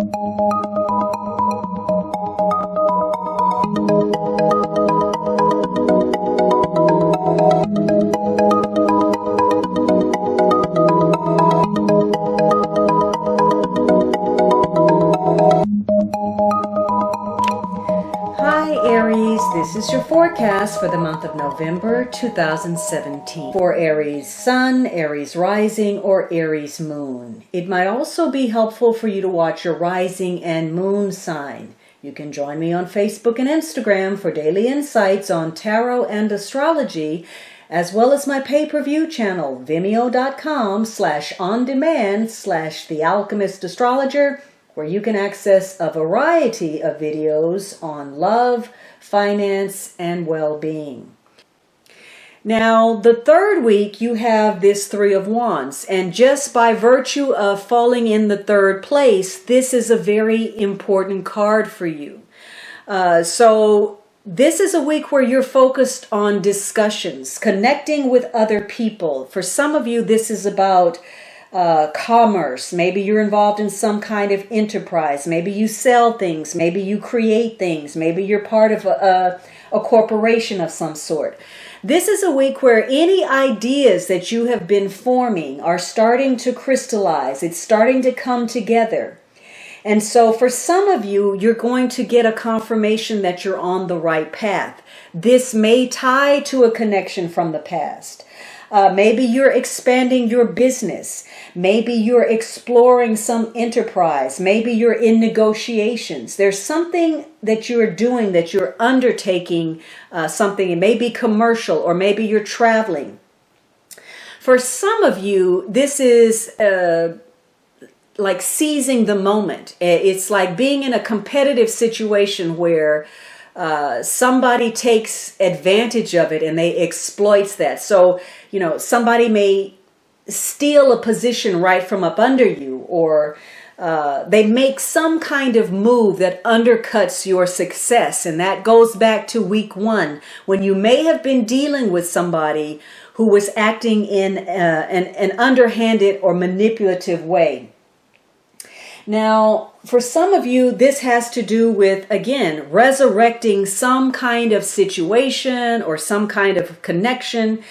Hi Aries, this is your forecast for the month of November 2017 for Aries Sun, Aries Rising, or Aries Moon. It might also be helpful for you to watch your rising and moon sign. You can join me on Facebook and Instagram for daily insights on tarot and astrology, as well as my pay-per-view channel, vimeo.com/on-demand/The Alchemist Astrologer, where you can access a variety of videos on love, finance, and well-being. Now, the third week, you have this Three of Wands, and just by virtue of falling in the third place, this is a very important card for you. So this is a week where you're focused on discussions, connecting with other people. For some of you, this is about commerce. Maybe you're involved in some kind of enterprise. Maybe you sell things. Maybe you create things. Maybe you're part of a corporation of some sort. This is a week where any ideas that you have been forming are starting to crystallize. It's starting to come together. And so for some of you, you're going to get a confirmation that you're on the right path. This may tie to a connection from the past. Maybe you're expanding your business. Maybe you're exploring some enterprise. Maybe you're in negotiations. There's something that you're doing, that you're undertaking something. It may be commercial, or maybe you're traveling. For some of you, this is like seizing the moment. It's like being in a competitive situation where somebody takes advantage of it and they exploits that. So, you know, somebody may steal a position right from up under you, or they make some kind of move that undercuts your success. And that goes back to week one, when you may have been dealing with somebody who was acting in an underhanded or manipulative way. Now, for some of you, this has to do with, again, resurrecting some kind of situation or some kind of connection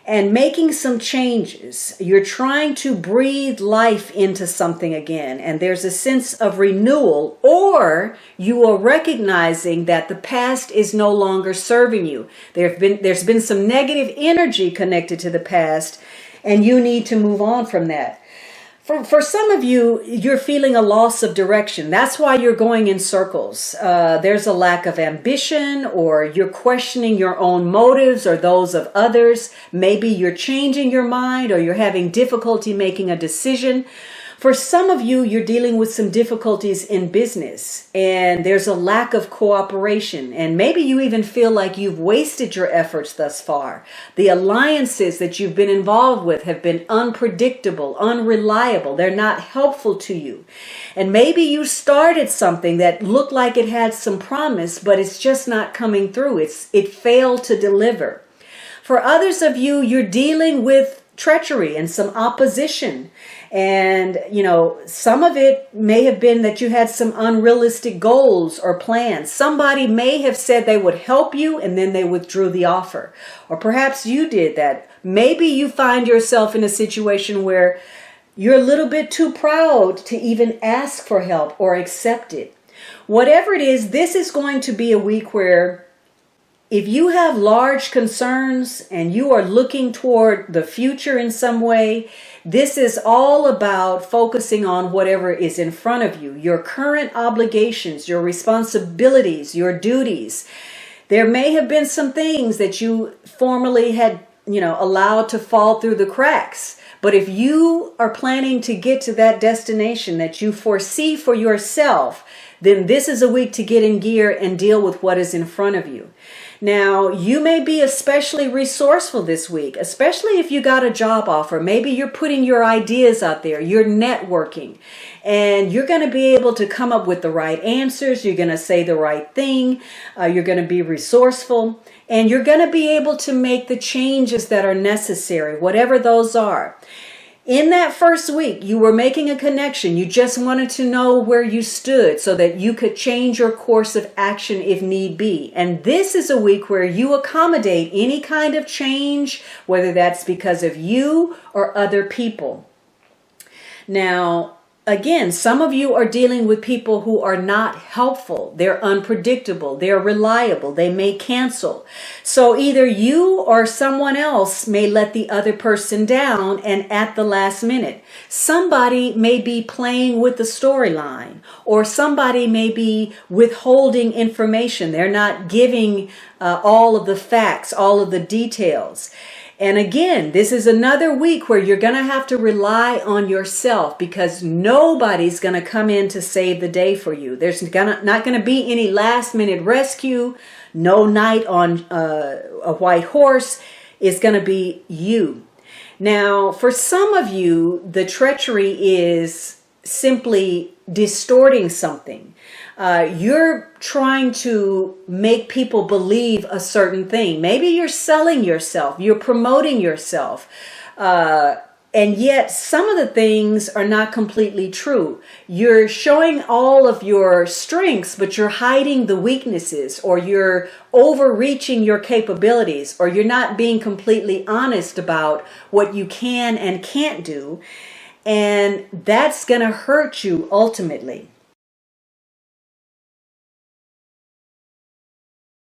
and making some changes. You're trying to breathe life into something again, and there's a sense of renewal, or you are recognizing that the past is no longer serving you. There's been some negative energy connected to the past, and you need to move on from that. For some of you, you're feeling a loss of direction. That's why you're going in circles. There's a lack of ambition, or you're questioning your own motives or those of others. Maybe you're changing your mind, or you're having difficulty making a decision. For some of you, you're dealing with some difficulties in business, and there's a lack of cooperation, and maybe you even feel like you've wasted your efforts thus far. The alliances that you've been involved with have been unpredictable, unreliable. They're not helpful to you. And maybe you started something that looked like it had some promise, but it's just not coming through. It failed to deliver. For others of you, you're dealing with treachery and some opposition. And, you know, some of it may have been that you had some unrealistic goals or plans. Somebody may have said they would help you, and then they withdrew the offer. Or perhaps you did that. Maybe you find yourself in a situation where you're a little bit too proud to even ask for help or accept it. Whatever it is, this is going to be a week where, if you have large concerns and you are looking toward the future in some way, this is all about focusing on whatever is in front of you, your current obligations, your responsibilities, your duties. There may have been some things that you formerly had, allowed to fall through the cracks. But if you are planning to get to that destination that you foresee for yourself, then this is a week to get in gear and deal with what is in front of you. Now, you may be especially resourceful this week, especially if you got a job offer. Maybe you're putting your ideas out there, you're networking, and you're going to be able to come up with the right answers. You're going to say the right thing. You're going to be resourceful, and you're going to be able to make the changes that are necessary, whatever those are. In that first week, you were making a connection. You just wanted to know where you stood so that you could change your course of action if need be. And this is a week where you accommodate any kind of change, whether that's because of you or other people. Now, again, some of you are dealing with people who are not helpful. They're unpredictable. They're reliable. They may cancel. So either you or someone else may let the other person down, and at the last minute, somebody may be playing with the storyline, or somebody may be withholding information. They're not giving all of the facts, all of the details. And again, this is another week where you're going to have to rely on yourself, because nobody's going to come in to save the day for you. There's not going to be any last minute rescue. No knight on a white horse. It's going to be you. Now, for some of you, the treachery is simply distorting something. You're trying to make people believe a certain thing. Maybe you're selling yourself, you're promoting yourself, and yet some of the things are not completely true. You're showing all of your strengths, but you're hiding the weaknesses, or you're overreaching your capabilities, or you're not being completely honest about what you can and can't do. And that's going to hurt you ultimately.